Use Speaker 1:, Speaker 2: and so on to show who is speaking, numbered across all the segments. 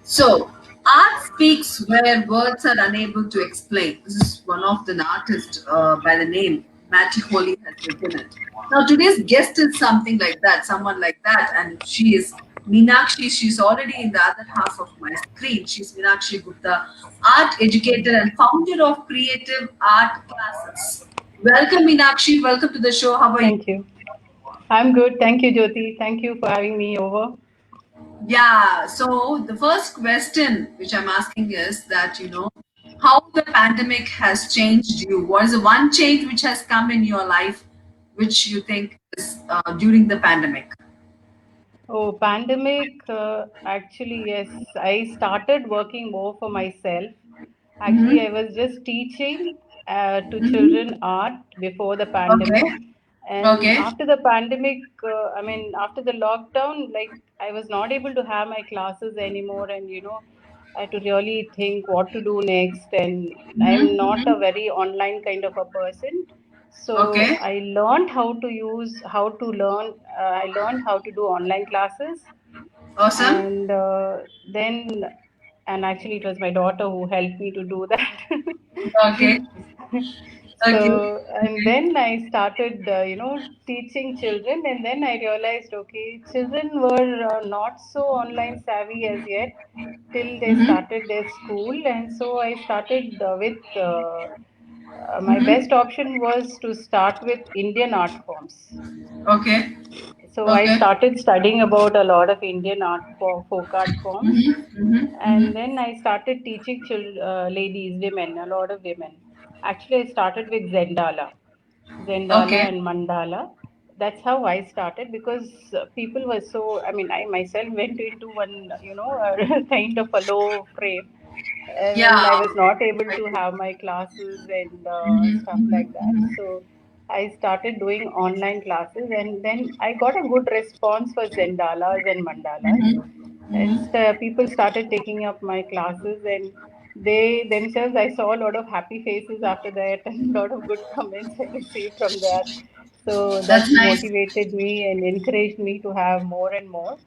Speaker 1: So, art speaks where words are unable to explain. This is one of the artists by the name Matty Holly has written it. Now, today's guest is something like that, someone like that, and she is Meenakshi. She's already in the other half of my screen. She's Meenakshi Gupta, art educator and founder of Creative Art Classes. Welcome, Meenakshi. Welcome to the show. How are you?
Speaker 2: Thank you. I'm good. Thank you, Jyoti. Thank you for having me over.
Speaker 1: Yeah, so the first question which I'm asking is that, how the pandemic has changed you. What is the one change which has come in your life which you think is during the pandemic?
Speaker 2: Oh, pandemic. Actually, yes, I started working more for myself. Actually,
Speaker 1: Mm-hmm.
Speaker 2: I was just teaching to
Speaker 1: Mm-hmm.
Speaker 2: children art before the
Speaker 1: Okay.
Speaker 2: pandemic. And
Speaker 1: Okay.
Speaker 2: after the pandemic, after the lockdown, like I was not able to have my classes anymore. And, I had to really think what to do next. And I'm
Speaker 1: Mm-hmm.
Speaker 2: not a
Speaker 1: Mm-hmm.
Speaker 2: very online kind of a person. So
Speaker 1: Okay.
Speaker 2: I learned I learned how to do online classes.
Speaker 1: Awesome.
Speaker 2: And then, and actually, it was my daughter who helped me to do that.
Speaker 1: Okay. Okay.
Speaker 2: So, and then I started, teaching children, and then I realized, okay, children were not so online savvy as yet till they
Speaker 1: Mm-hmm.
Speaker 2: started their school, and so I started with my
Speaker 1: Mm-hmm.
Speaker 2: best option was to start with Indian art forms.
Speaker 1: Okay.
Speaker 2: So I
Speaker 1: Okay.
Speaker 2: started studying about a lot of Indian art for folk art forms,
Speaker 1: Mm-hmm. Mm-hmm.
Speaker 2: and
Speaker 1: Mm-hmm.
Speaker 2: then I started teaching ladies, women, a lot of women. Actually, I started with Zendala
Speaker 1: Okay.
Speaker 2: and Mandala. That's how I started because people were so. I mean, I myself went into one, kind of a low frame, when I
Speaker 1: Yeah.
Speaker 2: was not able
Speaker 1: I
Speaker 2: to
Speaker 1: do.
Speaker 2: have my classes and
Speaker 1: Mm-hmm.
Speaker 2: stuff like
Speaker 1: Mm-hmm.
Speaker 2: that.
Speaker 1: Mm-hmm.
Speaker 2: So I started doing online classes, and then I got a good response for Zendalas and Mandalas. And people started taking up my classes, and they themselves, I saw a lot of happy faces after that, and a lot of good comments I received from that. So
Speaker 1: That's
Speaker 2: that
Speaker 1: nice.
Speaker 2: motivated me and encouraged me to have more and more.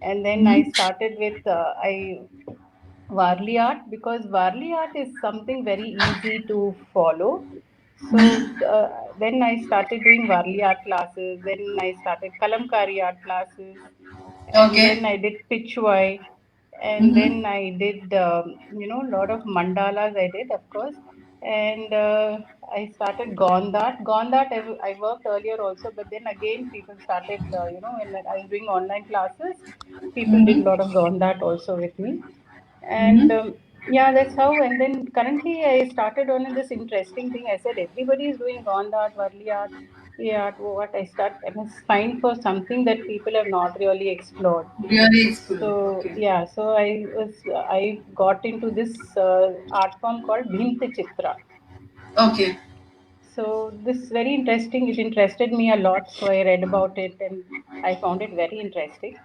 Speaker 2: And then I
Speaker 1: Mm-hmm.
Speaker 2: started with I Varli art, because Varli art is something very easy to follow. So then I started doing Varli art classes. Then I started Kalamkari art classes, and
Speaker 1: Okay.
Speaker 2: then I did Pichwai, and
Speaker 1: Mm-hmm.
Speaker 2: then I did a lot of mandalas. I did, of course, and I started Gondat. Gondat I worked earlier also, but then again people started when I was doing online classes, people did a
Speaker 1: Mm-hmm.
Speaker 2: lot of Gondat also with me, and
Speaker 1: Mm-hmm.
Speaker 2: yeah, that's how. And then currently I started on this interesting thing. I said everybody is doing Gond art, Varli art, yeah, what I must find for something that people have not really explored.
Speaker 1: Really excellent.
Speaker 2: So
Speaker 1: Okay.
Speaker 2: yeah, so I got into this art form called Bhint Chitra.
Speaker 1: Okay.
Speaker 2: So this very interesting. It interested me a lot. So I read about it and I found it very interesting.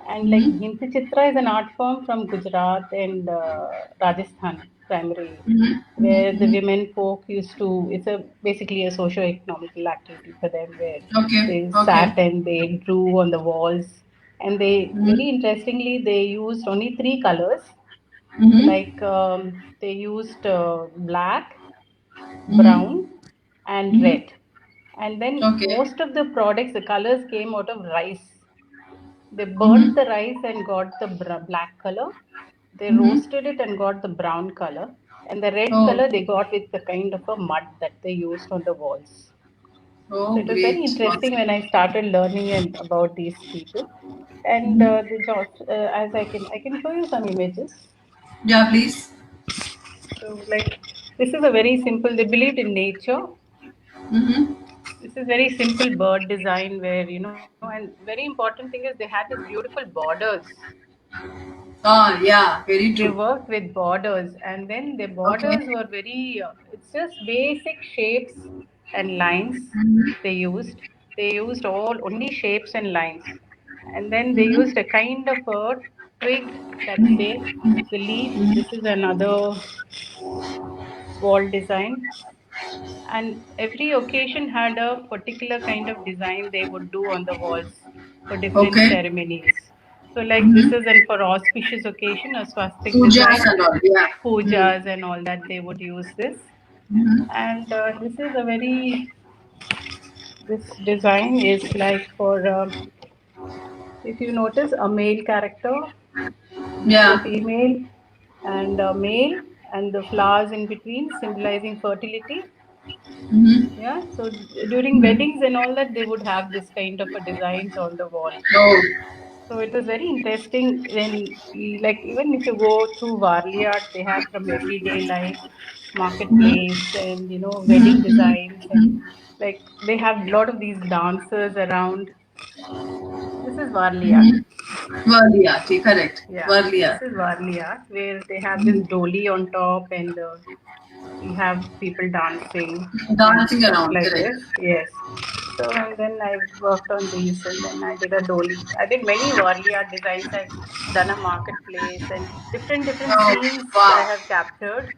Speaker 2: And like
Speaker 1: Mm-hmm.
Speaker 2: Bhinti Chitra is an art form from Gujarat and Rajasthan primarily,
Speaker 1: Mm-hmm.
Speaker 2: where the
Speaker 1: Mm-hmm.
Speaker 2: women folk used to. It's a basically a socio-economical activity for them, where
Speaker 1: Okay.
Speaker 2: they
Speaker 1: Okay.
Speaker 2: sat and they drew on the walls, and they
Speaker 1: Mm-hmm.
Speaker 2: very interestingly they used only three colors.
Speaker 1: Mm-hmm.
Speaker 2: Like they used black,
Speaker 1: Mm-hmm.
Speaker 2: brown, and
Speaker 1: Mm-hmm.
Speaker 2: red. And then
Speaker 1: Okay.
Speaker 2: most of the products, the colors came out of rice. They burnt
Speaker 1: Mm-hmm.
Speaker 2: the rice and got the black color. They
Speaker 1: Mm-hmm.
Speaker 2: roasted it and got the brown color. And the red
Speaker 1: Oh.
Speaker 2: color they got with the kind of a mud that they used on the walls. So
Speaker 1: Oh,
Speaker 2: it was very
Speaker 1: great.
Speaker 2: interesting
Speaker 1: Awesome.
Speaker 2: when I started learning about these people. And
Speaker 1: Mm-hmm.
Speaker 2: the jobs, as I can show you some images.
Speaker 1: Yeah, please.
Speaker 2: So like this is a very simple. They believed in nature.
Speaker 1: Mm-hmm.
Speaker 2: This is very simple bird design where and very important thing is they had these beautiful borders.
Speaker 1: Ah, yeah. Very
Speaker 2: They
Speaker 1: true.
Speaker 2: worked with borders, and then the
Speaker 1: Okay.
Speaker 2: borders were very. It's just basic shapes and lines
Speaker 1: Mm-hmm.
Speaker 2: they used. They used all only shapes and lines, and then they
Speaker 1: Mm-hmm.
Speaker 2: used a kind of a twig. That's there. The leaf. This is another wall design, and every occasion had a particular kind of design they would do on the walls for different
Speaker 1: Okay.
Speaker 2: ceremonies. So like this is an for auspicious occasion, a swastik
Speaker 1: Pujas
Speaker 2: design,
Speaker 1: and all. Yeah.
Speaker 2: pujas and all that they would use this.
Speaker 1: Mm-hmm.
Speaker 2: And this is a very, this design is like for, if you notice, a male character, a
Speaker 1: Yeah.
Speaker 2: female, and a male, and the flowers in between symbolizing fertility.
Speaker 1: Mm-hmm.
Speaker 2: Yeah, so during weddings and all that, they would have this kind of a designs on the wall.
Speaker 1: Oh.
Speaker 2: So it was very interesting when, like, even if you go through Varli art, they have from everyday life, marketplace, and wedding designs, and like they have a lot of these dancers around. This is Varli art.
Speaker 1: Varliyati, correct.
Speaker 2: Yeah, this
Speaker 1: Varliyati.
Speaker 2: is Varli art where they have this dolly on top, and you have people dancing and
Speaker 1: Dancing
Speaker 2: stuff
Speaker 1: around,
Speaker 2: like
Speaker 1: correct.
Speaker 2: this. Yes. So and then I worked on these, and then I did a dolly. I did many Varli art designs. I've done a marketplace and different
Speaker 1: Oh,
Speaker 2: scenes I
Speaker 1: wow.
Speaker 2: have captured,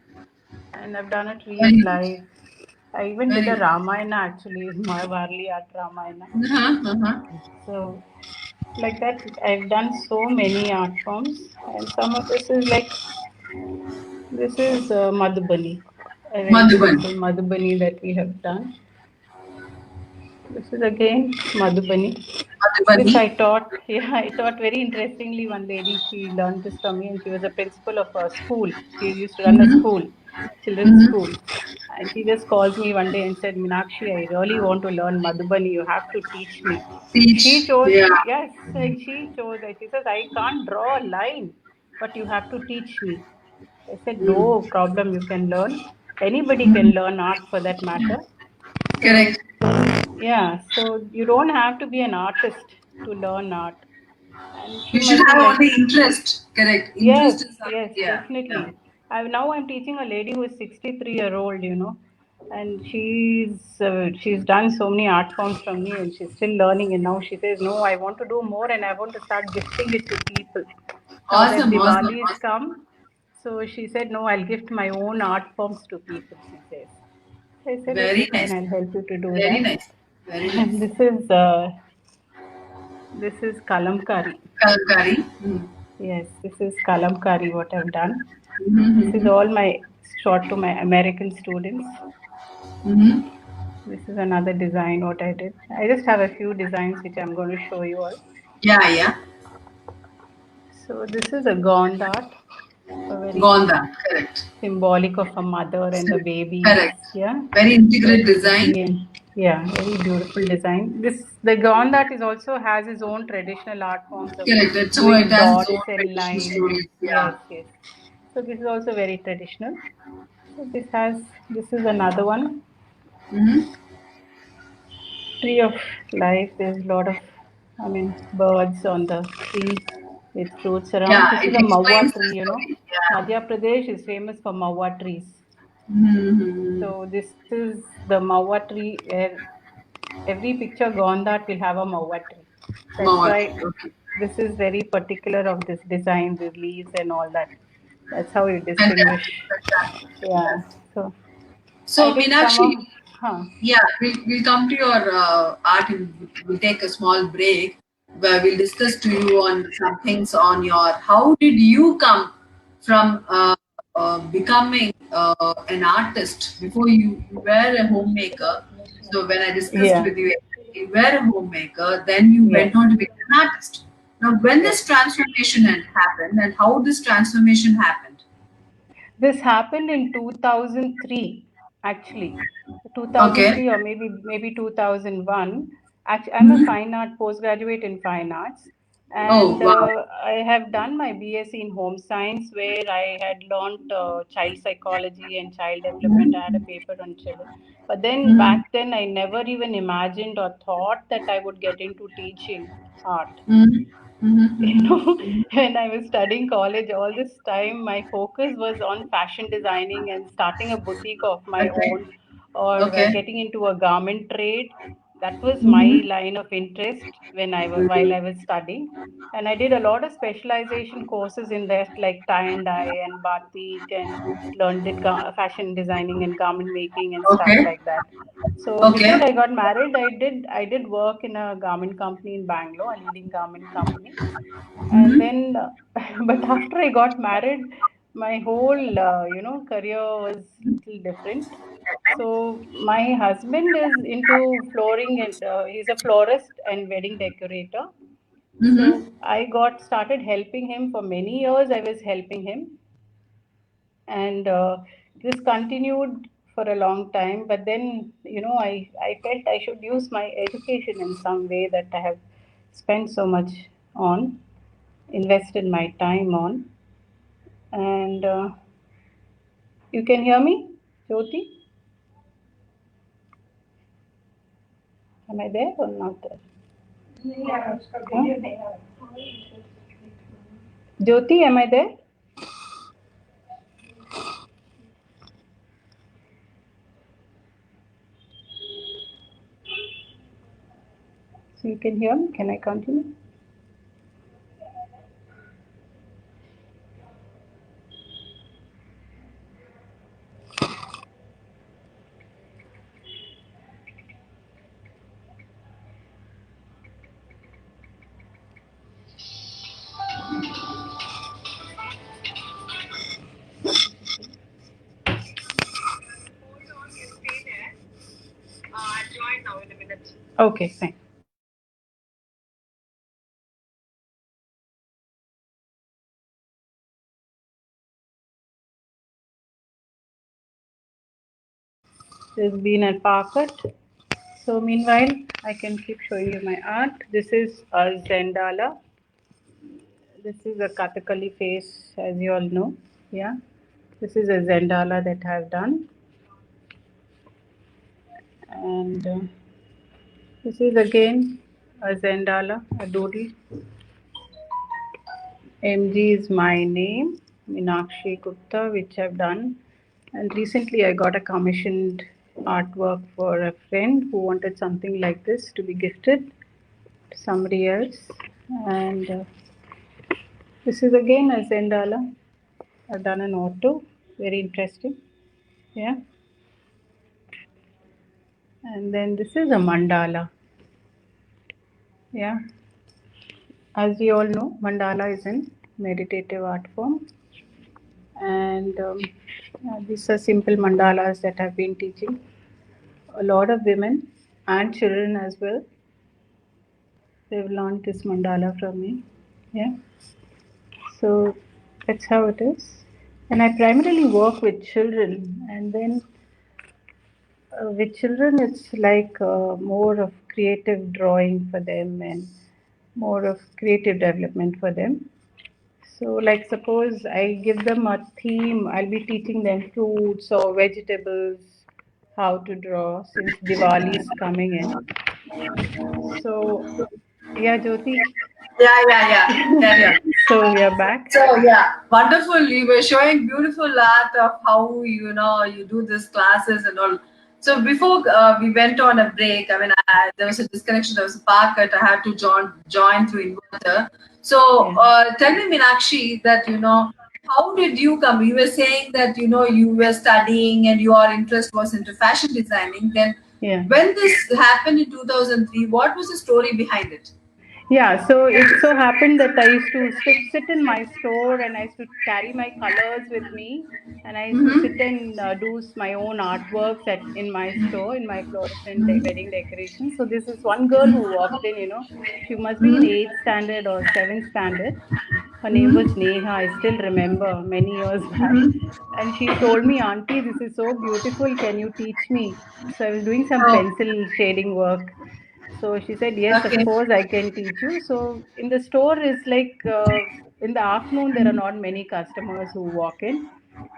Speaker 2: and I've done a tree of
Speaker 1: Very nice.
Speaker 2: life. I even did
Speaker 1: Very
Speaker 2: a
Speaker 1: nice.
Speaker 2: Ramayana actually, my Varli art Ramayana.
Speaker 1: Uh-huh, uh-huh.
Speaker 2: So like that, I've done so many art forms, and some of this is like, this is Madhubani, a very
Speaker 1: Madhuban.
Speaker 2: beautiful Madhubani that we have done. This is again Madhubani.
Speaker 1: Madhubani.
Speaker 2: This I taught, yeah, I taught very interestingly. One lady, she learned this from me, and she was a principal of a school. She used to run a
Speaker 1: Mm-hmm.
Speaker 2: school, children's
Speaker 1: Mm-hmm.
Speaker 2: school. And she just called me one day and said, Minakshi, I really want to learn Madhubani. You have to teach me. She
Speaker 1: Teach.
Speaker 2: chose,
Speaker 1: Yeah.
Speaker 2: yes, and she chose, and she says, I can't draw a line, but you have to teach me. I said,
Speaker 1: Mm.
Speaker 2: no problem, you can learn. Anybody can
Speaker 1: Mm.
Speaker 2: learn art for that matter. So,
Speaker 1: Correct.
Speaker 2: yeah, so you don't have to be an artist to learn art. And she
Speaker 1: You should
Speaker 2: must be
Speaker 1: have
Speaker 2: like,
Speaker 1: only interest. Correct.
Speaker 2: yes,
Speaker 1: Interest in something.
Speaker 2: yes,
Speaker 1: Yeah. Yeah.
Speaker 2: definitely. I'm teaching a lady who is 63-year-old, and she's done so many art forms from me, and she's still learning. And now she says, no, I want to do more, and I want to start gifting it to people. Now that
Speaker 1: Awesome. Awesome.
Speaker 2: Diwali has
Speaker 1: Awesome.
Speaker 2: come, so she said, no, I'll gift my own art forms to people. She says. I said, okay,
Speaker 1: Very
Speaker 2: fine,
Speaker 1: nice.
Speaker 2: I'll help you to do
Speaker 1: Very
Speaker 2: that.
Speaker 1: nice. Very
Speaker 2: And
Speaker 1: nice.
Speaker 2: this is kalamkari.
Speaker 1: Kalkari. Mm.
Speaker 2: Yes, this is kalamkari. What I've done. This is
Speaker 1: Mm-hmm.
Speaker 2: all my shot to my American students.
Speaker 1: Mm-hmm.
Speaker 2: This is another design what I did. I just have a few designs which I'm going to show you all.
Speaker 1: Yeah. Yeah.
Speaker 2: So this is a Gond art, a very
Speaker 1: Gonda. Correct.
Speaker 2: symbolic of a mother and the babies.
Speaker 1: Correct.
Speaker 2: Yeah.
Speaker 1: Very
Speaker 2: So
Speaker 1: integrated design.
Speaker 2: again, yeah, very beautiful design. The Gond art is also has its own traditional art forms of
Speaker 1: Correct. So it
Speaker 2: doing
Speaker 1: has its own
Speaker 2: dots and
Speaker 1: traditional
Speaker 2: lines.
Speaker 1: stories.
Speaker 2: Yes,
Speaker 1: Yeah.
Speaker 2: yes. So this is also very traditional. So this is another one,
Speaker 1: Mm-hmm.
Speaker 2: tree of life. There's a lot of, birds on the tree with fruits around.
Speaker 1: Yeah.
Speaker 2: This is
Speaker 1: It
Speaker 2: a mawa
Speaker 1: explains the
Speaker 2: tree.
Speaker 1: story. Yeah.
Speaker 2: Madhya Pradesh is famous for mawa trees.
Speaker 1: Mm-hmm.
Speaker 2: So this is the mawa tree where every picture gone that will have a mawa tree. That's why
Speaker 1: Mawat. Okay.
Speaker 2: this is very particular of this design, the leaves and all that. That's how you distinguish.
Speaker 1: Fantastic. Fantastic.
Speaker 2: Yeah.
Speaker 1: Fantastic.
Speaker 2: So I
Speaker 1: So
Speaker 2: did some of,
Speaker 1: Meenakshi,
Speaker 2: huh?
Speaker 1: yeah, we'll come to your art and we'll take a small break where we'll discuss to you on some things on your how did you come from becoming an artist before you were a homemaker. So when I discussed
Speaker 2: Yeah.
Speaker 1: with you, you were a homemaker, then you
Speaker 2: Yes.
Speaker 1: went on to become an artist. Now, when
Speaker 2: Yes.
Speaker 1: this transformation had happened and how this transformation happened?
Speaker 2: This happened in 2003, actually.
Speaker 1: Okay.
Speaker 2: 2003 or maybe 2001. Actually, I'm a
Speaker 1: Mhm.
Speaker 2: fine art postgraduate in fine arts,
Speaker 1: Oh,
Speaker 2: and
Speaker 1: wow.
Speaker 2: I have done my BSc in home science, where I had learned child psychology and child development. I had a paper on children. But then
Speaker 1: Mhm.
Speaker 2: back then, I never even imagined or thought that I would get into teaching art.
Speaker 1: Mhm. Mhm.
Speaker 2: you
Speaker 1: Mhm.
Speaker 2: know when I was studying college, all this time my focus was on fashion designing and starting a boutique of my
Speaker 1: Okay.
Speaker 2: own, or
Speaker 1: Okay.
Speaker 2: getting into a garment trade. that was my line of interest while I was studying. And I did a lot of specialization courses in that, like tie and dye and batik, and fashion designing and garment making and stuff
Speaker 1: Okay.
Speaker 2: like that. So
Speaker 1: Okay.
Speaker 2: before I got married, I did work in a garment company in Bangalore, a leading garment company. And
Speaker 1: Mm-hmm.
Speaker 2: then, but after I got married, my whole career was little different. So my husband is into flooring, and he's a florist and wedding decorator.
Speaker 1: Mm-hmm.
Speaker 2: So I got started helping him for many years. I was helping him, and this continued for a long time. But then, I felt I should use my education in some way that I have spent so much on, invested my time on. And you can hear me, Jyoti? Am I there or not there? Huh? Jyoti, am I there? So you can hear me? Can I continue? Okay, fine. There's been a pocket. So meanwhile, I can keep showing you my art. This is a Zendala. This is a Kathakali face, as you all know. Yeah. This is a Zendala that I've done. And this is again a Zendala, a doodle. MG is my name, Meenakshi Gupta, which I've done. And recently I got a commissioned artwork for a friend who wanted something like this to be gifted to somebody else. And this is again a Zendala. I've done an auto, very interesting. Yeah. And then this is a mandala. Yeah. As you all know, mandala is in meditative art form. And these are simple mandalas that I've been teaching. A lot of women and children as well. They've learned this mandala from me. Yeah. So that's how it is. And I primarily work with children. And then with children, it's like more of creative drawing for them and more of creative development for them. So, like, suppose I give them a theme, I'll be teaching them fruits or vegetables, how to draw since Diwali is coming in. So, yeah, Jyoti.
Speaker 1: Yeah, yeah, yeah. Carry on.
Speaker 2: So, we are back.
Speaker 1: So yeah, wonderful. You were showing beautiful art of how you do these classes and all. So before we went on a break, I mean, there was a disconnection. There was a power cut. I had to join through inverter. So
Speaker 2: Yeah.
Speaker 1: tell me, Meenakshi, that how did you come? You were saying that you were studying and your interest was into fashion designing. Then
Speaker 2: Yeah.
Speaker 1: when this happened in 2003, what was the story behind it?
Speaker 2: Yeah, so it so happened that I used to sit in my store and I used to carry my colors with me, and I used to sit
Speaker 1: Mm-hmm.
Speaker 2: and do my own artworks in my store, in my fluorescent wedding decorations. So this is one girl who walked in, she must be in
Speaker 1: Mm-hmm.
Speaker 2: 8th standard or 7th standard. Her name was
Speaker 1: Mm-hmm.
Speaker 2: Neha, I still remember many years back.
Speaker 1: Mm-hmm.
Speaker 2: And she told me, Auntie, this is so beautiful, can you teach me? So I was doing some
Speaker 1: Oh,
Speaker 2: pencil shading work. So she said, yes, of
Speaker 1: okay.
Speaker 2: course, I can teach you. So in the store is like in the afternoon, there are not many customers who walk in.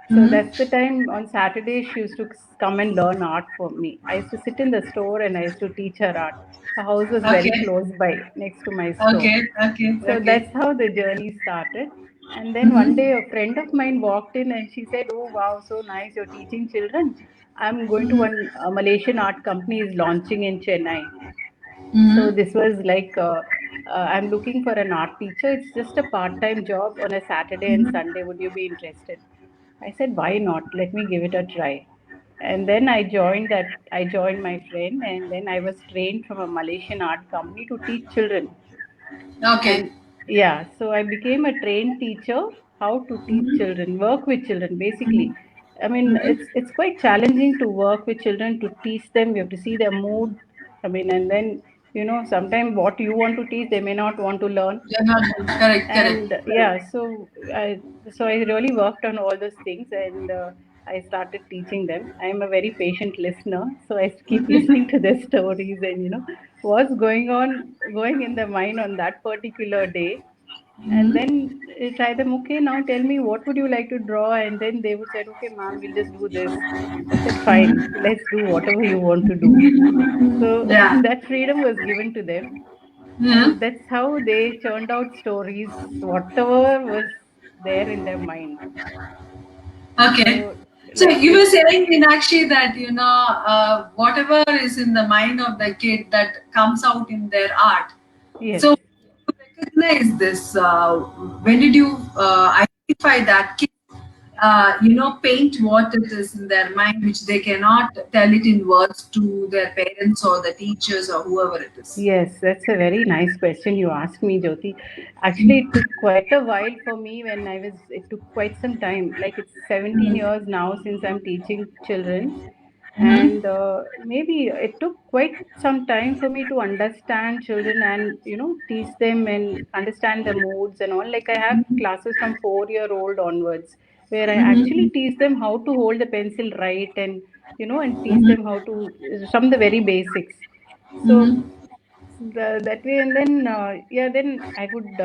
Speaker 2: So that's the
Speaker 1: Mm-hmm.
Speaker 2: time on Saturday she used to come and learn art from me. I used to sit in the store and I used to teach her art. Her house was very
Speaker 1: Okay.
Speaker 2: close by, next to my store.
Speaker 1: Okay. Okay.
Speaker 2: So
Speaker 1: Okay.
Speaker 2: that's how the journey started. And then one day
Speaker 1: Mm-hmm.
Speaker 2: a friend of mine walked in and she said, oh wow, so nice, you're teaching children. I'm going to one Malaysian art company is launching in Chennai. So
Speaker 1: Mm-hmm.
Speaker 2: this was like, I'm looking for an art teacher. It's just a part-time job on a Saturday and Sunday. Would you be interested? I said, why not? Let me give it a try. And then I joined that. I joined my friend, and then I was trained from a Malaysian art company to teach children.
Speaker 1: Okay.
Speaker 2: And yeah, so I became a trained teacher, how to teach
Speaker 1: Mm-hmm.
Speaker 2: children, work with children basically.
Speaker 1: Mm-hmm.
Speaker 2: I mean,
Speaker 1: Mm-hmm.
Speaker 2: it's quite challenging to work with children, to teach them. You have to see their mood. I mean, and then, sometimes what you want to teach they may not want to learn.
Speaker 1: Yeah, no, no. Correct, correct,
Speaker 2: And
Speaker 1: correct.
Speaker 2: yeah, I really worked on all those things, and I started teaching them. I am a very patient listener, so I keep listening to their stories, and what's going in their mind on that particular day. And
Speaker 1: Mm-hmm.
Speaker 2: then try them, okay, now tell me, what would you like to draw? And then they would say, okay, ma'am, we'll just do this. I said, fine, let's do whatever you want to do. So
Speaker 1: Yeah.
Speaker 2: that freedom was given to them, and
Speaker 1: Mm-hmm.
Speaker 2: that's how they churned out stories, whatever was there in their mind.
Speaker 1: Okay.
Speaker 2: So,
Speaker 1: So
Speaker 2: like
Speaker 1: you
Speaker 2: this.
Speaker 1: were saying, Meenakshi, that whatever is in the mind of the kid that comes out in their art.
Speaker 2: Yes.
Speaker 1: So you recognize this. When did you identify that kid? Paint what it is in their mind, which they cannot tell it in words to their parents or the teachers or whoever it is.
Speaker 2: Yes, that's a very nice question you asked me, Jyoti. Actually, it took quite a while for me it took quite some time. Like, it's 17
Speaker 1: Mm-hmm.
Speaker 2: years now since I'm teaching children.
Speaker 1: Mm-hmm.
Speaker 2: And maybe it took quite some time for me to understand children and, teach them and understand the moods and all. Like, I have classes from 4-year-old onwards where I actually
Speaker 1: Mm-hmm.
Speaker 2: teach them how to hold the pencil right, and, and teach them how to, from the very basics. So
Speaker 1: Mm-hmm.
Speaker 2: that way, and then yeah, then I would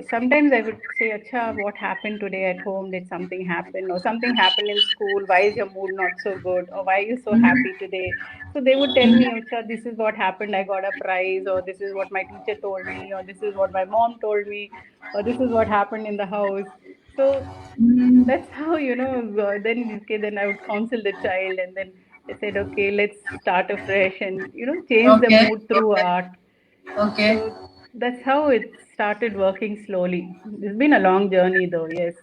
Speaker 2: sometimes I would say, acha, what happened today at home? Did something happen, or something happened in school? Why is your mood not so good, or why are you so happy today? So they would tell me, acha, this is what happened, I got a prize, or this is what my teacher told me, or this is what my mom told me, or this is what happened in the house. So
Speaker 1: Mm-hmm.
Speaker 2: that's how, then okay, then I would counsel the child, and then I said, okay, let's start afresh, and change the
Speaker 1: Okay.
Speaker 2: mood through
Speaker 1: Okay.
Speaker 2: art.
Speaker 1: Okay.
Speaker 2: So that's how it started working slowly. It's been a long journey, though. Yes,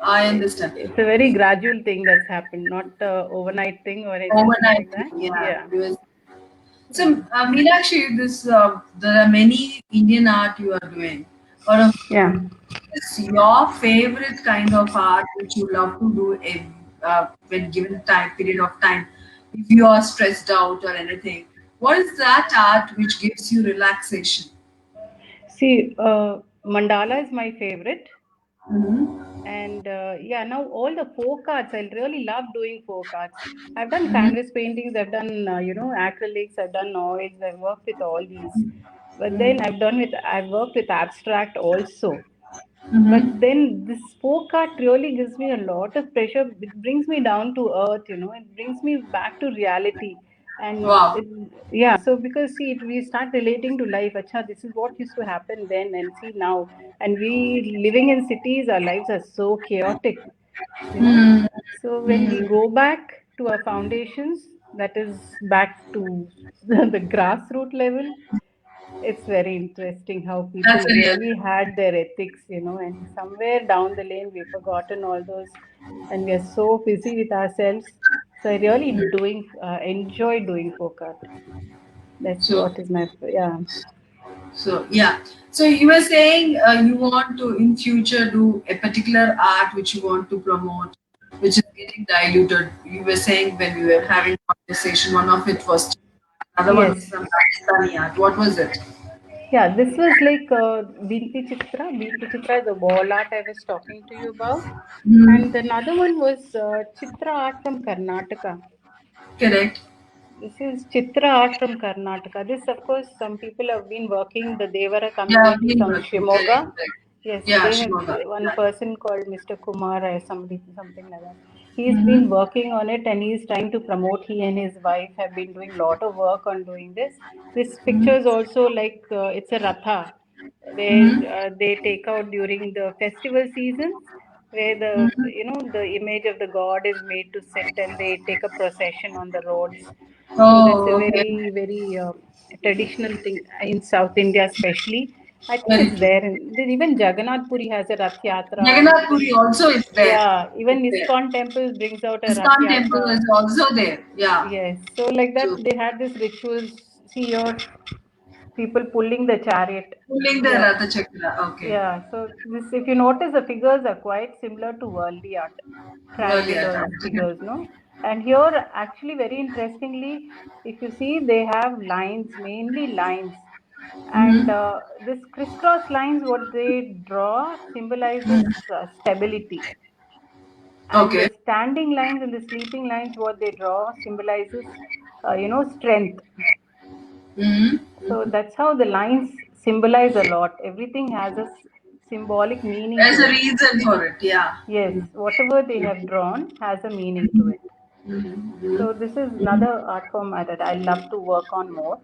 Speaker 1: I
Speaker 2: it's
Speaker 1: understand.
Speaker 2: it's a very gradual thing that's happened, not a overnight thing or anything
Speaker 1: Overnight
Speaker 2: like
Speaker 1: thing,
Speaker 2: that.
Speaker 1: yeah.
Speaker 2: Yeah,
Speaker 1: So,
Speaker 2: yeah,
Speaker 1: Meenakshi, there are many Indian art you are doing. Or
Speaker 2: yeah.
Speaker 1: is your favorite kind of art which you love to do when given time period of time, if you are stressed out or anything? What is that art which gives you relaxation?
Speaker 2: See, mandala is my favorite.
Speaker 1: Mm-hmm.
Speaker 2: And yeah, now all the folk arts, I really love doing folk arts. I've done
Speaker 1: Mm-hmm.
Speaker 2: canvas paintings, I've done acrylics, I've done oils, I've worked with all these. But then I've worked with abstract also. But
Speaker 1: Mm-hmm.
Speaker 2: then this folk art really gives me a lot of pressure. It brings me down to earth, it brings me back to reality. And
Speaker 1: Wow.
Speaker 2: yeah, so because see, we start relating to life. Acha, this is what used to happen then, and see now. And we living in cities, our lives are so chaotic, you know. So when we
Speaker 1: Mm-hmm.
Speaker 2: go back to our foundations, that is back to the grassroots level, it's very interesting how people
Speaker 1: That's a real.
Speaker 2: really had their ethics, and somewhere down the lane we've forgotten all those, and we are so busy with ourselves. So I really enjoy doing folk art. That's
Speaker 1: So,
Speaker 2: what is my, yeah.
Speaker 1: yeah. So you were saying you want to in future do a particular art which you want to promote, which is getting diluted. You were saying when we were having conversation, one of it was another one was
Speaker 2: Yes.
Speaker 1: some Pakistani art. What was it?
Speaker 2: Yeah, this was like Binti Chitra. Binti Chitra is the wall art I was talking to you about. And
Speaker 1: Mm,
Speaker 2: another one was Chitra art from Karnataka.
Speaker 1: correct.
Speaker 2: This is Chitra art from Karnataka. This, of course, some people have been working, the Devara
Speaker 1: Yeah,
Speaker 2: community
Speaker 1: been
Speaker 2: from
Speaker 1: working. Correct,
Speaker 2: Shimoga.
Speaker 1: correct.
Speaker 2: Yes,
Speaker 1: Yeah,
Speaker 2: they have
Speaker 1: Shimoga.
Speaker 2: one
Speaker 1: Yeah.
Speaker 2: person called Mr. Kumar or somebody, something like that. He's been
Speaker 1: Mm-hmm.
Speaker 2: working on it, and he's trying to promote. He and his wife have been doing a lot of work on doing this. This picture is also like it's a ratha where
Speaker 1: Mm-hmm.
Speaker 2: they take out during the festival seasons. where
Speaker 1: Mhm.
Speaker 2: the image of the god is made to sit, and they take a procession on the roads. So that's a
Speaker 1: Oh, okay.
Speaker 2: very, very traditional thing in South India, especially. I think
Speaker 1: Very
Speaker 2: it's
Speaker 1: true.
Speaker 2: there. Even Jagannath Puri has a Rath Yatra.
Speaker 1: Jagannath Puri also is there.
Speaker 2: Even
Speaker 1: Is there.
Speaker 2: ISKCON temple brings out a Rath
Speaker 1: ISKCON temple
Speaker 2: Yatra.
Speaker 1: is also there. Yeah.
Speaker 2: Yes, so like that,
Speaker 1: True.
Speaker 2: they had this rituals. See your people pulling the chariot.
Speaker 1: Pulling the
Speaker 2: Yeah,
Speaker 1: Ratha Chakra. Okay.
Speaker 2: yeah. So this, if you notice, the figures are quite similar to worldly art,
Speaker 1: Earlier
Speaker 2: triangular
Speaker 1: time.
Speaker 2: figures, no? And here, actually, very interestingly, if you see, they have lines, mainly lines, and
Speaker 1: Mm-hmm.
Speaker 2: this crisscross lines, what they draw symbolizes stability, and the
Speaker 1: Okay.
Speaker 2: standing lines and the sleeping lines, what they draw symbolizes, strength. So
Speaker 1: Mm-hmm.
Speaker 2: that's how the lines symbolize a lot. Everything has a symbolic meaning
Speaker 1: There's
Speaker 2: to
Speaker 1: a
Speaker 2: it.
Speaker 1: reason for it. Yeah.
Speaker 2: Yes, whatever they have drawn has a meaning to it.
Speaker 1: Mm-hmm.
Speaker 2: So this is another art form that I love to work on more.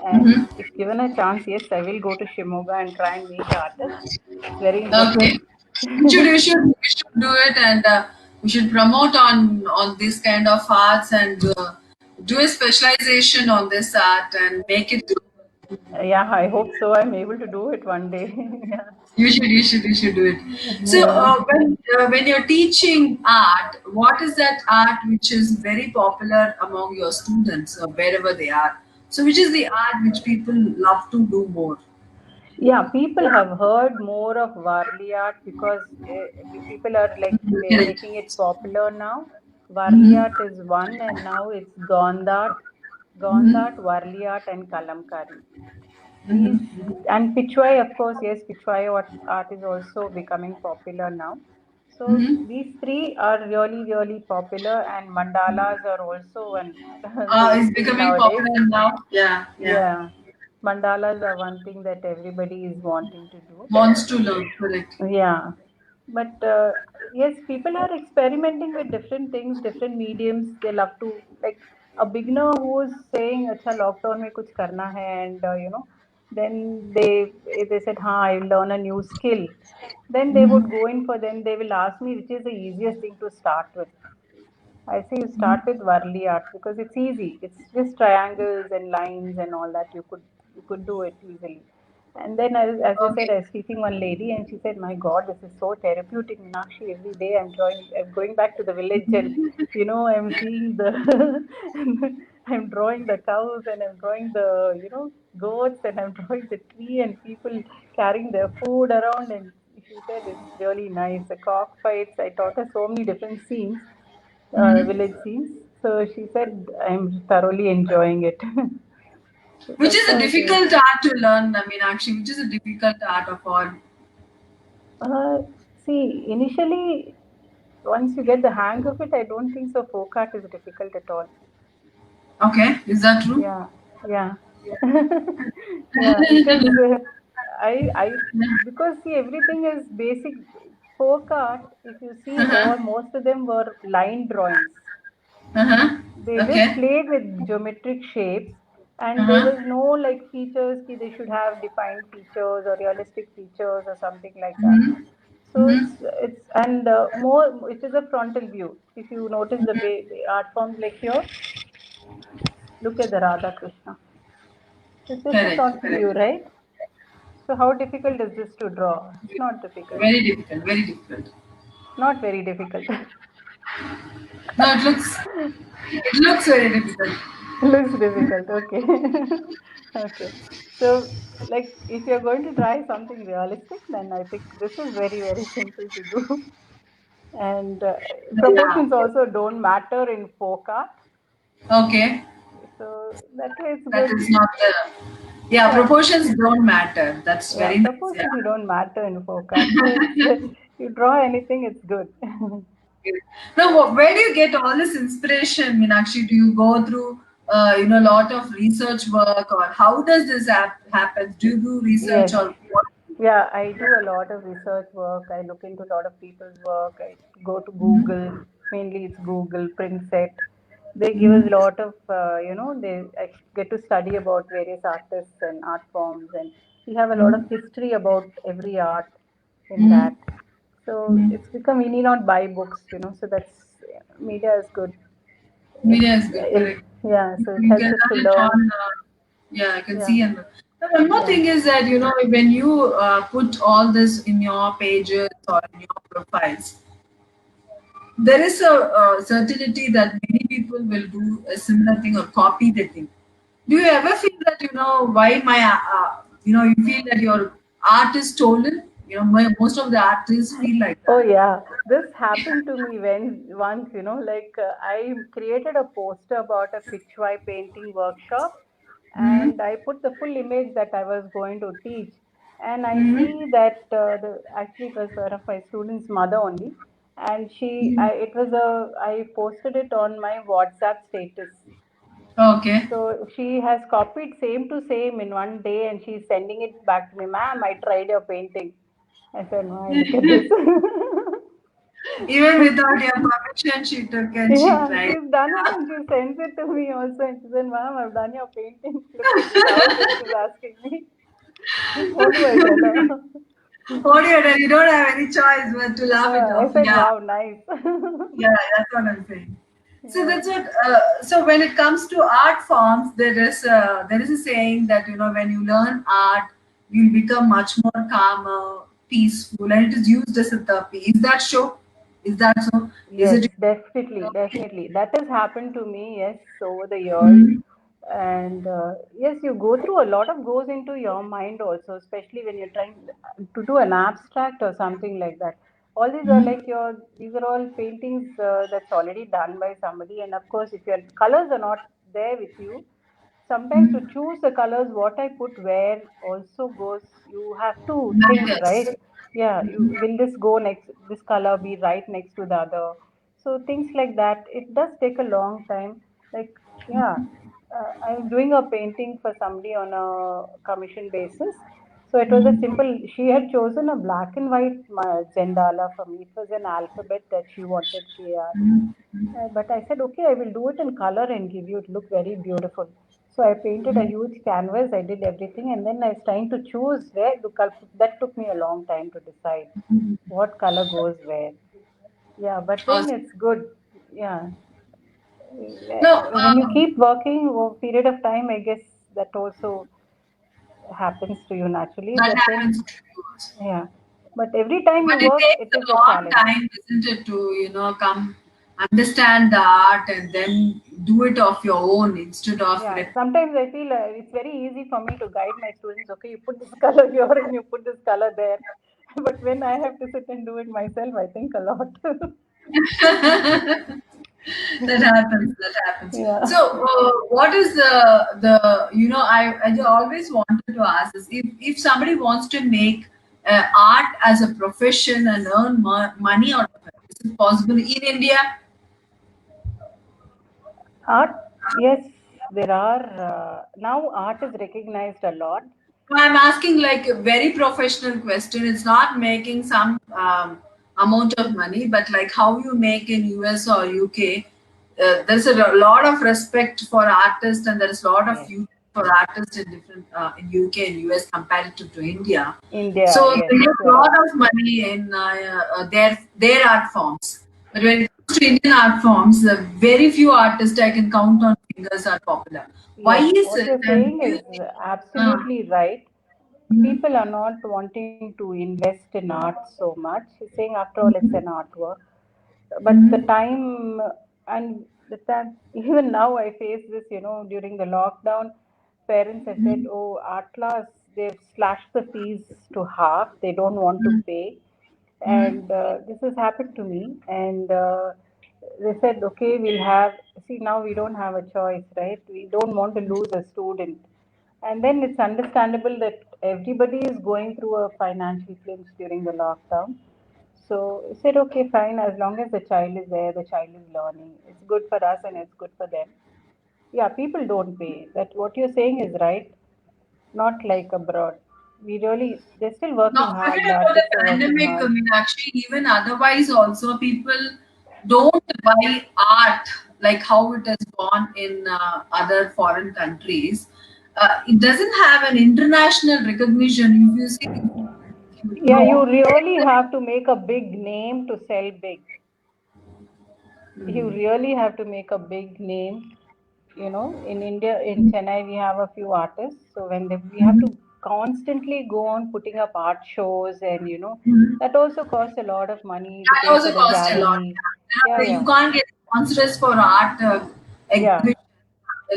Speaker 2: And
Speaker 1: Mm-hmm.
Speaker 2: if given a chance, yes, I will go to Shimoga and try and meet artists. It's very
Speaker 1: Okay.
Speaker 2: interesting.
Speaker 1: We should do it, and we should promote on this kind of arts, and do a specialization on this art and make it global.
Speaker 2: Yeah, I hope so. I'm able to do it one day. Yeah.
Speaker 1: You should do it. So
Speaker 2: Yeah.
Speaker 1: when you're teaching art, what is that art which is very popular among your students wherever they are? So which is the art which people love to do more?
Speaker 2: Yeah, people have heard more of Varli art because people are like
Speaker 1: Correct.
Speaker 2: making it popular now. Varli
Speaker 1: Mm-hmm.
Speaker 2: art is one, and now it's Gondat,
Speaker 1: Mm-hmm.
Speaker 2: Gondat, Varli art, and Kalamkari. These,
Speaker 1: Mm-hmm.
Speaker 2: and Pichwai, of course, yes, Pichwai art is also becoming popular now. So
Speaker 1: Mm-hmm.
Speaker 2: these three are really, really popular, and mandalas are also one big
Speaker 1: It's
Speaker 2: thing
Speaker 1: becoming
Speaker 2: nowadays.
Speaker 1: popular now. Yeah, yeah.
Speaker 2: Yeah, mandalas are one thing that everybody is wanting to do.
Speaker 1: Wants to learn. Correct.
Speaker 2: Yeah, but yes, people are experimenting with different things, different mediums. They love to, like, a beginner who is saying, "अच्छा lockdown में कुछ करना है," and then they said, "हाँ, I'll learn a new skill." Then they would go in for them. They will ask me which is the easiest thing to start with. I say you start with Varli art because it's easy. It's just triangles and lines and all that. You could do it easily. And then, as I said,
Speaker 1: Okay.
Speaker 2: I was teaching one lady, and she said, "My God, this is so therapeutic, Meenakshi. Every day I'm going back to the village, and I'm seeing the, I'm drawing the cows, and I'm drawing the, goats, and I'm drawing the tree, and people carrying their food around." And she said, "It's really nice. The cockfights. I taught her so many different scenes,
Speaker 1: Mhm.
Speaker 2: village scenes." So she said, "I'm thoroughly enjoying it." So
Speaker 1: Which
Speaker 2: that's
Speaker 1: is a
Speaker 2: how it is.
Speaker 1: difficult art to learn, I mean, actually, which is a difficult art of all.
Speaker 2: Uh, See, initially, once you get the hang of it, I don't think so. Folk art is difficult at all.
Speaker 1: Okay, is that true?
Speaker 2: Yeah, yeah, yeah. Because because see, everything is basic. Folk art, if you see,
Speaker 1: Uh-huh.
Speaker 2: all most of them were line drawings.
Speaker 1: Uh-huh.
Speaker 2: They just
Speaker 1: Okay.
Speaker 2: played with geometric shapes, and there
Speaker 1: Uh-huh.
Speaker 2: was no like features ki they should have defined features or realistic features or something like that.
Speaker 1: Mm-hmm.
Speaker 2: So
Speaker 1: Mm-hmm.
Speaker 2: it's and more, it is a frontal view. If you notice the art forms, like here, look at the Radha Krishna. It's just a
Speaker 1: Correct,
Speaker 2: frontal
Speaker 1: correct.
Speaker 2: view, right? So how difficult is this to draw? It's not difficult.
Speaker 1: Very difficult, very difficult.
Speaker 2: Not very difficult.
Speaker 1: No, it looks very difficult.
Speaker 2: Looks difficult. Okay. Okay. So, like, if you're going to try something realistic, then I think this is very, very simple to do. And
Speaker 1: Yeah.
Speaker 2: proportions also don't matter in folk art.
Speaker 1: Okay.
Speaker 2: So, that way it's
Speaker 1: That
Speaker 2: good.
Speaker 1: is not the. Yeah,
Speaker 2: Yeah.
Speaker 1: proportions don't matter. That's
Speaker 2: Yeah.
Speaker 1: very nice. Yeah.
Speaker 2: Proportions don't matter in folk art. So, it's, you draw anything, it's good.
Speaker 1: Now, where do you get all this inspiration, Meenakshi? Do you go through, a lot of research work, or how does this happen? Do you do research,
Speaker 2: Yes.
Speaker 1: or what?
Speaker 2: Yeah, I do a lot of research work. I look into a lot of people's work. I go to Google. Mainly, it's Google, Printset. They give us a lot of, I get to study about various artists and art forms, and we have a lot of history about every art in that. So it's become we need not buy books, So that's media is good.
Speaker 1: Media is good,
Speaker 2: It
Speaker 1: correct.
Speaker 2: yeah, so it
Speaker 1: You can
Speaker 2: helps us to
Speaker 1: learn it
Speaker 2: learn.
Speaker 1: on, yeah, I can
Speaker 2: Yeah,
Speaker 1: see. And one more
Speaker 2: yeah.
Speaker 1: thing is that, when you put all this in your pages or in your profiles, there is a certainty that many people will do a similar thing or copy the thing. Do you ever feel that, why you feel that your art is stolen? Most of the artists feel like
Speaker 2: Oh
Speaker 1: that.
Speaker 2: yeah, this happened to me when once, I created a poster about a pitchwai painting workshop,
Speaker 1: Mm-hmm.
Speaker 2: and I put the full image that I was going to teach, and I
Speaker 1: Mm-hmm.
Speaker 2: see that actually it was one of my students' mother only, and I posted it on my WhatsApp status.
Speaker 1: Okay.
Speaker 2: So she has copied same to same in one day, and she's sending it back to me, ma'am. I tried your painting. I said, no, look at this.
Speaker 1: Even without your permission, she took and she
Speaker 2: Yeah,
Speaker 1: tried.
Speaker 2: she's done it and she sends it to me also. And she said, ma'am, I've done your painting. Look at this. How is it? She's asking me. What do I tell her?
Speaker 1: What do you do? You don't have any choice but to laugh it
Speaker 2: Yeah, I
Speaker 1: off.
Speaker 2: said,
Speaker 1: Yeah,
Speaker 2: wow, nice.
Speaker 1: yeah, that's what I'm saying. So
Speaker 2: Yeah.
Speaker 1: that's what. So when it comes to art forms, there is a saying that when you learn art, you'll become much more calmer, peaceful, and it is used as a therapy. Is that so? Is that so? Is
Speaker 2: Yes,
Speaker 1: it?
Speaker 2: definitely, definitely. That has happened to me, yes, over the years.
Speaker 1: Mhm.
Speaker 2: And yes, you go through a lot of goes into your mind also, especially when you're trying to do an abstract or something like that. All these are like these are all paintings that's already done by somebody. And of course, if your colors are not there with you, sometimes to choose the colors what I put where also goes, you have to think,
Speaker 1: Matters.
Speaker 2: right? Yeah, you will this go next, this color be right next to the other. So things like that, it does take a long time. Like, yeah, I'm doing a painting for somebody on a commission basis. So it was a simple, she had chosen a black and white Zendala for me. It was an alphabet that she wanted KR. But I said, okay, I will do it in color and give you. It look very beautiful. So I painted a huge canvas. I did everything, and then I was trying to choose where the color. That took me a long time to decide what color goes where. Yeah, but then
Speaker 1: Awesome.
Speaker 2: it's good. Yeah,
Speaker 1: No,
Speaker 2: when you keep working over a period of time, I guess that also happens to you naturally.
Speaker 1: that
Speaker 2: But then,
Speaker 1: happens to you also.
Speaker 2: yeah, but every time you
Speaker 1: But it
Speaker 2: work,
Speaker 1: takes
Speaker 2: it is
Speaker 1: a
Speaker 2: a
Speaker 1: long
Speaker 2: challenge.
Speaker 1: time, isn't it, to come understand the art and then do it of your own instead of
Speaker 2: Yeah, sometimes I feel it's very easy for me to guide my students. Okay, you put this color here and you put this color there. But when I have to sit and do it myself, I think a lot.
Speaker 1: that happens. That happens.
Speaker 2: Yeah.
Speaker 1: So, what is the I always wanted to ask is if somebody wants to make art as a profession and earn money out of it, is it possible in India?
Speaker 2: Art, yes, there are. Now art is recognized a lot.
Speaker 1: I'm asking like a very professional question. It's not making some amount of money, but like how you make in US or UK. There's a lot of respect for artists, and there's a lot of
Speaker 2: Yes.
Speaker 1: youth for artists in different in UK and US comparative to India.
Speaker 2: India,
Speaker 1: So
Speaker 2: yes,
Speaker 1: they make a
Speaker 2: you're
Speaker 1: lot
Speaker 2: right.
Speaker 1: of money in their art forms. But when it comes to Indian art forms, very few artists I can count on fingers are popular. Why
Speaker 2: Yes,
Speaker 1: is
Speaker 2: what
Speaker 1: it?
Speaker 2: you're
Speaker 1: And
Speaker 2: saying
Speaker 1: do you
Speaker 2: is
Speaker 1: think? Uh,
Speaker 2: absolutely right.
Speaker 1: mhm.
Speaker 2: People are not wanting to invest in art so much. Saying after all, it's an artwork. But the
Speaker 1: Mhm.
Speaker 2: time and the time, even now I face this, during the lockdown, parents have said, oh, art class, they've slashed the fees to half. They don't want to pay. And this has happened to me. And they said, okay, we'll have, see, now we don't have a choice, right? We don't want to lose a student. And then it's understandable that everybody is going through a financial clinch during the lockdown. So I said, okay, fine, as long as the child is there, the child is learning. It's good for us and it's good for them. Yeah, people don't pay. That what you're saying is right, not like abroad. They're still working
Speaker 1: Now, forget
Speaker 2: hard, the
Speaker 1: about the
Speaker 2: artists are working
Speaker 1: pandemic. I
Speaker 2: hard.
Speaker 1: mean, actually, even otherwise, also people don't buy art like how it has gone in other foreign countries. It doesn't have an international recognition. If you see,
Speaker 2: Yeah, you
Speaker 1: No.
Speaker 2: really have to make a big name to sell big. You
Speaker 1: Mm.
Speaker 2: really have to make a big name. In India, in Chennai, we have a few artists. So we have to
Speaker 1: Mhm.
Speaker 2: constantly go on putting up art shows, and
Speaker 1: Mhm.
Speaker 2: that also costs a lot of money to
Speaker 1: That
Speaker 2: pay for
Speaker 1: also
Speaker 2: the
Speaker 1: costs a lot.
Speaker 2: gallery. Yeah,
Speaker 1: Yeah. You
Speaker 2: yeah,
Speaker 1: can't get sponsors for art
Speaker 2: yeah.
Speaker 1: exhibition.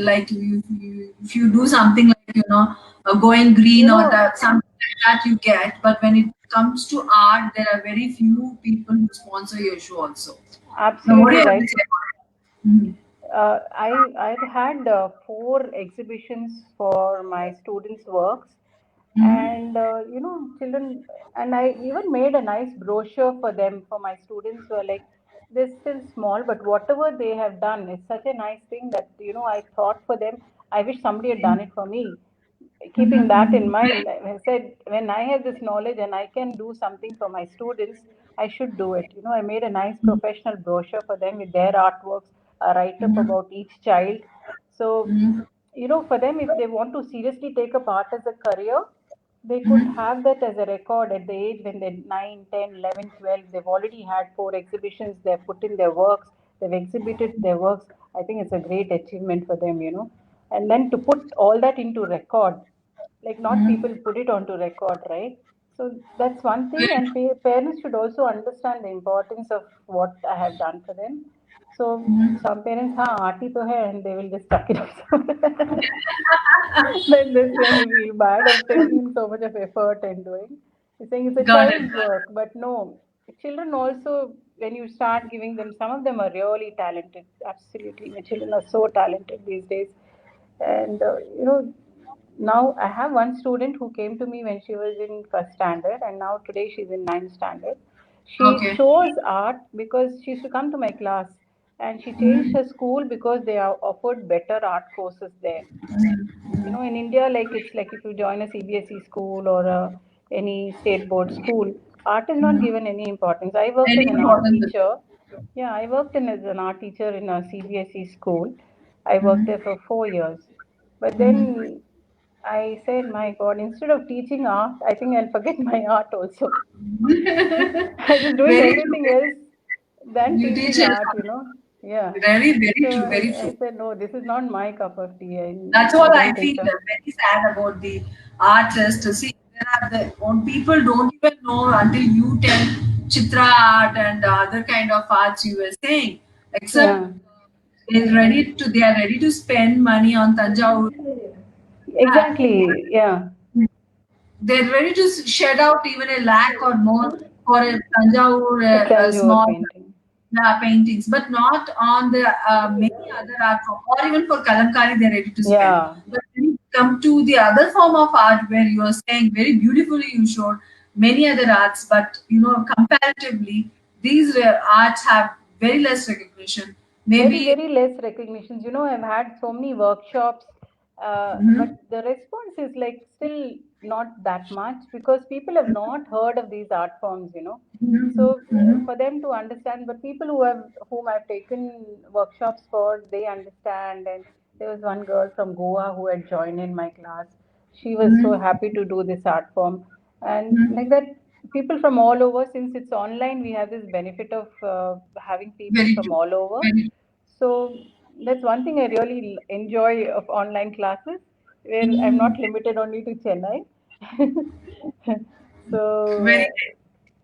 Speaker 1: Like if you do something like going green
Speaker 2: You
Speaker 1: or
Speaker 2: know,
Speaker 1: that something like that you get. But when it comes to art, there are very few people who sponsor your show also. Now, what do
Speaker 2: absolutely
Speaker 1: you have
Speaker 2: right.
Speaker 1: to say about that? Mhm.
Speaker 2: I've had 4 exhibitions for my students' works,
Speaker 1: Mhm.
Speaker 2: and children, and I even made a nice brochure for them, for my students who are like, they're still small, but whatever they have done is such a nice thing that I thought for them. I wish somebody had done it for me. Keeping
Speaker 1: Mhm.
Speaker 2: that in
Speaker 1: Mhm.
Speaker 2: mind, I said, when I have this knowledge and I can do something for my students, I should do it. I made a nice professional brochure for them with their artworks, a write up
Speaker 1: Mhm.
Speaker 2: about each child. So,
Speaker 1: Mhm.
Speaker 2: for them, if they want to seriously take up art as a career, they could
Speaker 1: Mhm.
Speaker 2: have that as a record at the age when they're 9, 10, 11, 12. They've already had 4 exhibitions, they've put in their works, they've exhibited their works. I think it's a great achievement for them. And then to put all that into record, like not
Speaker 1: Mhm.
Speaker 2: people put it onto record, right? So that's one thing,
Speaker 1: Very
Speaker 2: and parents should also understand the importance of what I have done for them. So
Speaker 1: true.
Speaker 2: some parents, ha, aarti to hai, and they will just stuck it up. Then this when you feel bad of taking in so much of effort and doing. You're saying it's a
Speaker 1: Got it.
Speaker 2: child's work, but no. Children also, when you start giving them, some of them are really talented. Absolutely, my children are so talented these days. And now I have one student who came to me when she was in first standard, and now today she's in ninth standard. She
Speaker 1: Okay.
Speaker 2: chose art because she used to come to my class, and she changed
Speaker 1: Mhm.
Speaker 2: her school because they are offered better art courses there. In India, like it's like if you join a CBSE school or any state board school, art is not given any importance. I worked as
Speaker 1: Very
Speaker 2: an art
Speaker 1: important.
Speaker 2: teacher. Yeah, I worked as an art teacher in a CBSE school. I worked there
Speaker 1: Mhm.
Speaker 2: for 4 years. But
Speaker 1: Mhm.
Speaker 2: then I said, my God, instead of teaching art, I think I'll forget my art also. I was doing
Speaker 1: Very true.
Speaker 2: everything else than
Speaker 1: You
Speaker 2: teaching
Speaker 1: teachers
Speaker 2: art,
Speaker 1: are
Speaker 2: Yeah.
Speaker 1: very, very
Speaker 2: So
Speaker 1: true, very
Speaker 2: I
Speaker 1: true.
Speaker 2: said, no, this is not my cup of tea.
Speaker 1: That's
Speaker 2: I
Speaker 1: what
Speaker 2: don't
Speaker 1: I
Speaker 2: think
Speaker 1: feel
Speaker 2: so.
Speaker 1: very sad about the artists. See, there are the when people don't even know until you tell Chitra art and other kind of arts you were saying. Except
Speaker 2: Yeah,
Speaker 1: they are ready to spend money on Tanjore.
Speaker 2: exactly. Yeah,
Speaker 1: They're ready to shed out even a lakh or more for a Tanjore,
Speaker 2: a
Speaker 1: a
Speaker 2: Tanjore
Speaker 1: small
Speaker 2: painting.
Speaker 1: paintings, but not on the many other art form, or even for Kalamkari, they're ready to spend.
Speaker 2: Yeah,
Speaker 1: But when you come to the other form of art, where you are saying very beautifully, you showed many other arts, but comparatively, these arts have very less recognition.
Speaker 2: very,
Speaker 1: Maybe.
Speaker 2: very less recognitions. I've had so many workshops, but
Speaker 1: Mhm.
Speaker 2: the response is like still not that much because people have not heard of these art forms.
Speaker 1: Mhm.
Speaker 2: So
Speaker 1: Mhm.
Speaker 2: for them to understand, but people whom I've taken workshops for, they understand. And there was one girl from Goa who had joined in my class. She was so
Speaker 1: Mhm.
Speaker 2: happy to do this art form, and like
Speaker 1: Mhm.
Speaker 2: that, people from all over. Since it's online, we have this benefit of having people
Speaker 1: Very
Speaker 2: from
Speaker 1: true.
Speaker 2: all over.
Speaker 1: Very
Speaker 2: So that's one thing I really enjoy of online classes, where I'm
Speaker 1: true.
Speaker 2: not limited only to Chennai.
Speaker 1: Very.
Speaker 2: So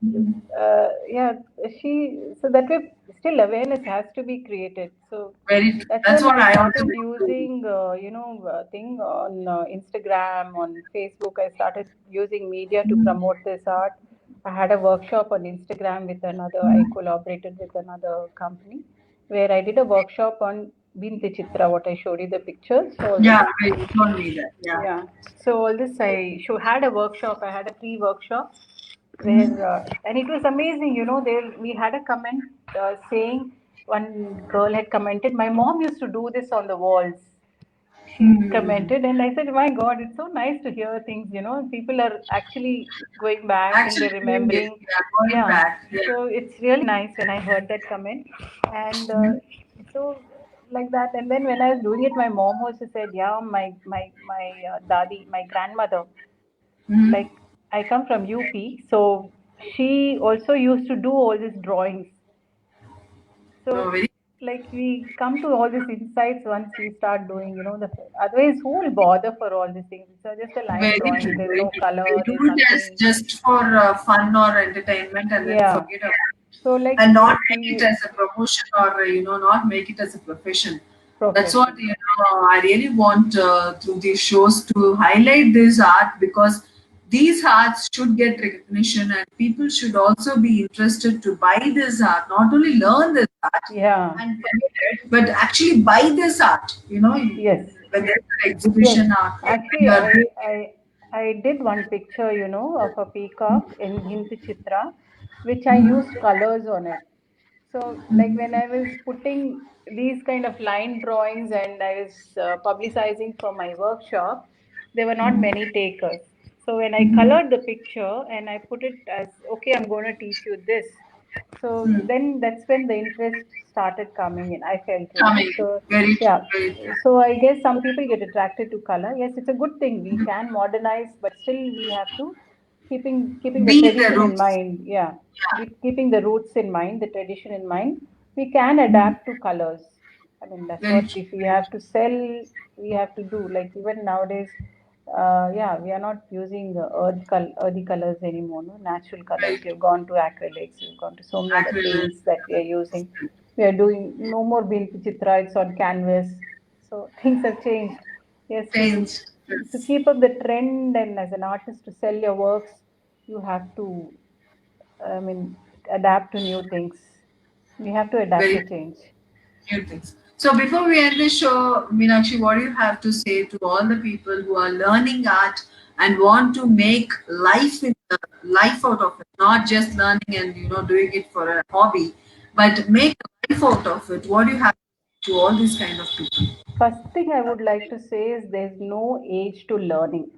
Speaker 1: Mhm.
Speaker 2: yeah, so that way still awareness has to be created. So
Speaker 1: Very true.
Speaker 2: that's
Speaker 1: That's
Speaker 2: when
Speaker 1: what
Speaker 2: I
Speaker 1: I also
Speaker 2: started
Speaker 1: do.
Speaker 2: using thing on Instagram, on Facebook. I started using media to promote this art. I had a workshop on Instagram with another. I collaborated with another company where I did a workshop on Binti Chitra, what I showed you the pictures. So all this,
Speaker 1: Yeah, right. You told me that. Yeah.
Speaker 2: yeah. So all this had a workshop. I had a free workshop where,
Speaker 1: Mhm.
Speaker 2: and it was amazing. There we had a comment saying, one girl had commented, "My mom used to do this on the walls." She
Speaker 1: Hmm.
Speaker 2: commented, and I said, "My God, it's so nice to hear things. People are actually going back and
Speaker 1: Actually,
Speaker 2: they're
Speaker 1: doing it.
Speaker 2: remembering."
Speaker 1: Yeah, going
Speaker 2: Yeah.
Speaker 1: back. Yeah.
Speaker 2: So it's really nice when I heard that comment, and
Speaker 1: Mhm.
Speaker 2: so like that. And then when I was doing it, my mom also said, "Yeah, my dadi, my grandmother, like
Speaker 1: Mhm.
Speaker 2: I come from UP, so she also used to do all these drawings.
Speaker 1: Oh,
Speaker 2: So,
Speaker 1: very
Speaker 2: like, we come to all these insights once we start doing, otherwise, who will bother for all these things? So, just a line
Speaker 1: very
Speaker 2: drawing,
Speaker 1: true.
Speaker 2: there's
Speaker 1: Very
Speaker 2: no
Speaker 1: true. They
Speaker 2: color,
Speaker 1: do
Speaker 2: there's
Speaker 1: it as
Speaker 2: nothing.
Speaker 1: just for fun or entertainment, and then
Speaker 2: Yeah.
Speaker 1: forget about it,
Speaker 2: So, like,
Speaker 1: and not make it
Speaker 2: she,
Speaker 1: as a promotion, or not make it as a profession. That's what
Speaker 2: profession.
Speaker 1: I really want through these shows to highlight this art, because these arts should get recognition, and people should also be interested to buy this art, not only learn this art
Speaker 2: Yeah.
Speaker 1: and commit it, but actually buy this art.
Speaker 2: Yes.
Speaker 1: When there's an
Speaker 2: Yes.
Speaker 1: exhibition art, when
Speaker 2: Actually,
Speaker 1: you're
Speaker 2: I did one picture, of a peacock in Hindu Chitra, which I used colors on it. So, like when I was putting these kind of line drawings and I was publicizing for my workshop, there were not many takers. So, when I colored the picture and I put it as, okay, I'm going to teach you this. So, then that's when the interest started coming in. I felt,
Speaker 1: coming.
Speaker 2: So,
Speaker 1: Very true,
Speaker 2: yeah.
Speaker 1: very true.
Speaker 2: So, I guess some people get attracted to color. Yes, it's a good thing. We can modernize, but still we have to keeping the
Speaker 1: Be the
Speaker 2: tradition in
Speaker 1: roots.
Speaker 2: mind. Yeah,
Speaker 1: Yeah,
Speaker 2: keeping the roots in mind, the tradition in mind, we can adapt to colors. I mean, that's
Speaker 1: very
Speaker 2: what
Speaker 1: true.
Speaker 2: if we have to sell, we have to do. Like even nowadays, yeah, we are not using earthy colors anymore. No, natural colors.
Speaker 1: Very true.
Speaker 2: We've gone to acrylics. We've gone to so many other
Speaker 1: Acrylic.
Speaker 2: paints that we are using. We are doing no more Bilki Chitra. It's on canvas. So things have changed. Yes,
Speaker 1: Change.
Speaker 2: to
Speaker 1: Yes.
Speaker 2: keep up the trend and as an artist to sell your works, you have to, I mean, adapt to new things. We have to adapt to
Speaker 1: Very
Speaker 2: change.
Speaker 1: new things. So before we end the show, Meenakshi, what do you have to say to all the people who are learning art and want to make life out of it, not just learning and doing it for a hobby, but make life out of it? What do you have to all these kind of people?
Speaker 2: First thing I would like to say is there's no age to learning.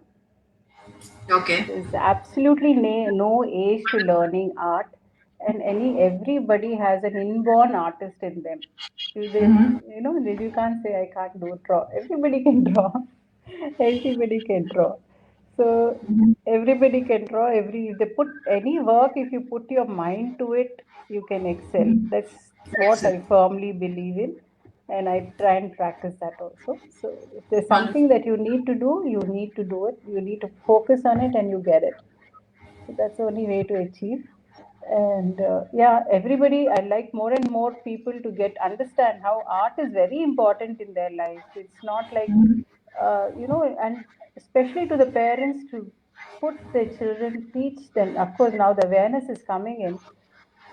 Speaker 1: Okay.
Speaker 2: There's absolutely no age to learning art, and everybody has an inborn artist in them. You can't say I can't do draw. Everybody can draw. Everybody can draw. So everybody can draw. If they put any work, if you put your mind to it, you can excel. That's what I
Speaker 1: Excellent.
Speaker 2: firmly believe in, and I try and practice that also. So if there's something
Speaker 1: Wonderful.
Speaker 2: that you need to do, you need to do it. You need to focus on it, and you get it. So that's the only way to achieve. And yeah, everybody, I like more and more people to get understand how art is very important in their lives. It's not like, and especially to the parents to put their children, teach them. Of course, now the awareness is coming in,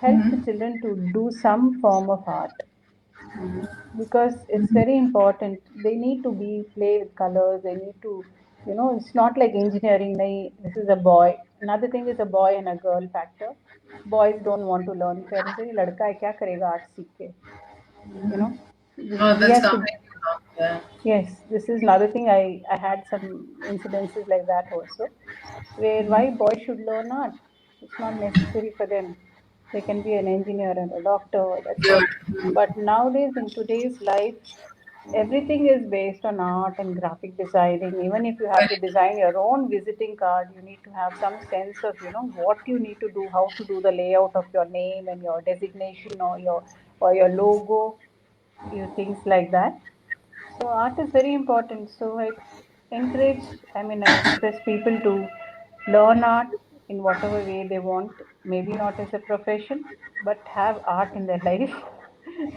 Speaker 2: help the children to do some form of art because it's very important. They need to be play with colors. They need to, it's not like engineering. This is a boy. Another thing is a boy and a girl factor. Boys don't want to learn. Parents say, "लड़का है क्या करेगा art सीख के?" You know,
Speaker 1: Oh,
Speaker 2: we
Speaker 1: that's
Speaker 2: have to.
Speaker 1: completely wrong. Yeah.
Speaker 2: Yes, this is another thing. I had some incidences like that also, where why boys should learn art. It's not necessary for them. They can be an engineer and a doctor. That's
Speaker 1: Good.
Speaker 2: it. But nowadays, in today's life, everything is based on art and graphic designing. Even if you have to
Speaker 1: Very
Speaker 2: design your own visiting card, you need to have some sense of what you need to do, how to do the layout of your name and your designation or your logo, things like that. So art is very important. So I express people to learn art in whatever way they want. Maybe not as a profession, but have art in their life.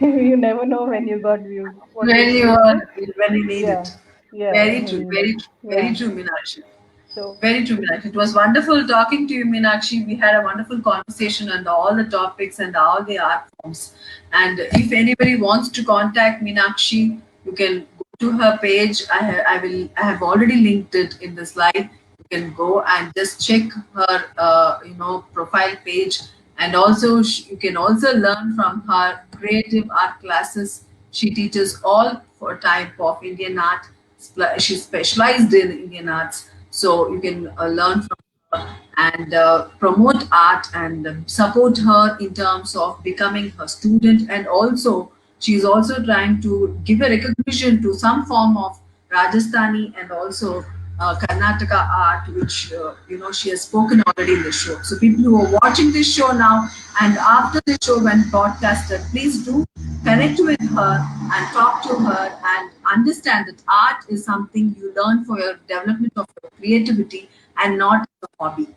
Speaker 2: You never know when you got you what
Speaker 1: when
Speaker 2: you
Speaker 1: you
Speaker 2: need
Speaker 1: are
Speaker 2: it.
Speaker 1: when you need
Speaker 2: Yeah,
Speaker 1: it.
Speaker 2: yeah,
Speaker 1: Very
Speaker 2: when you
Speaker 1: true,
Speaker 2: need it.
Speaker 1: very true, very
Speaker 2: Yeah.
Speaker 1: true, Meenakshi.
Speaker 2: So
Speaker 1: Very true, Meenakshi. It was wonderful talking to you, Meenakshi. We had a wonderful conversation on all the topics and all the art forms. And if anybody wants to contact Meenakshi, you can go to her page. I have already linked it in the slide. You can go and just check her, profile page, and also you can also learn from her creative art classes. She teaches all for type of Indian art. She's specialized in Indian arts, so you can learn from her and promote art and support her in terms of becoming her student. And also, she's also trying to give a recognition to some form of Rajasthani and also Karnataka art, which she has spoken already in the show. So people who are watching this show now and after the show when broadcasted, please do connect with her and talk to her and understand that art is something you learn for your development of your creativity and not as a hobby.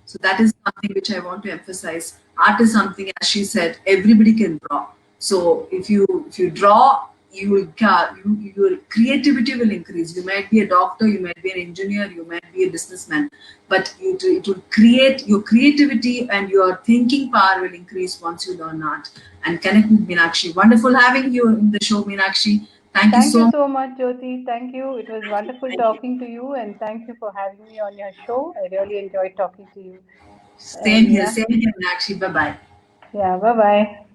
Speaker 1: So that is something which I want to emphasize. Art is something, as she said, everybody can draw. So if you draw, your creativity will increase. You might be a doctor, you might be an engineer, you might be a businessman, but it will create your creativity and your thinking power will increase once you learn art. And connect with Meenakshi. Wonderful having you in the show, Meenakshi. Thank you
Speaker 2: Thank
Speaker 1: so
Speaker 2: you
Speaker 1: much.
Speaker 2: so much, Jyoti. Thank you. It was wonderful
Speaker 1: Thank you.
Speaker 2: talking to you, and thank you for having me on your show. I really enjoyed talking to you.
Speaker 1: Same
Speaker 2: And
Speaker 1: here,
Speaker 2: yeah,
Speaker 1: same here, Meenakshi. Bye bye.
Speaker 2: yeah, bye bye.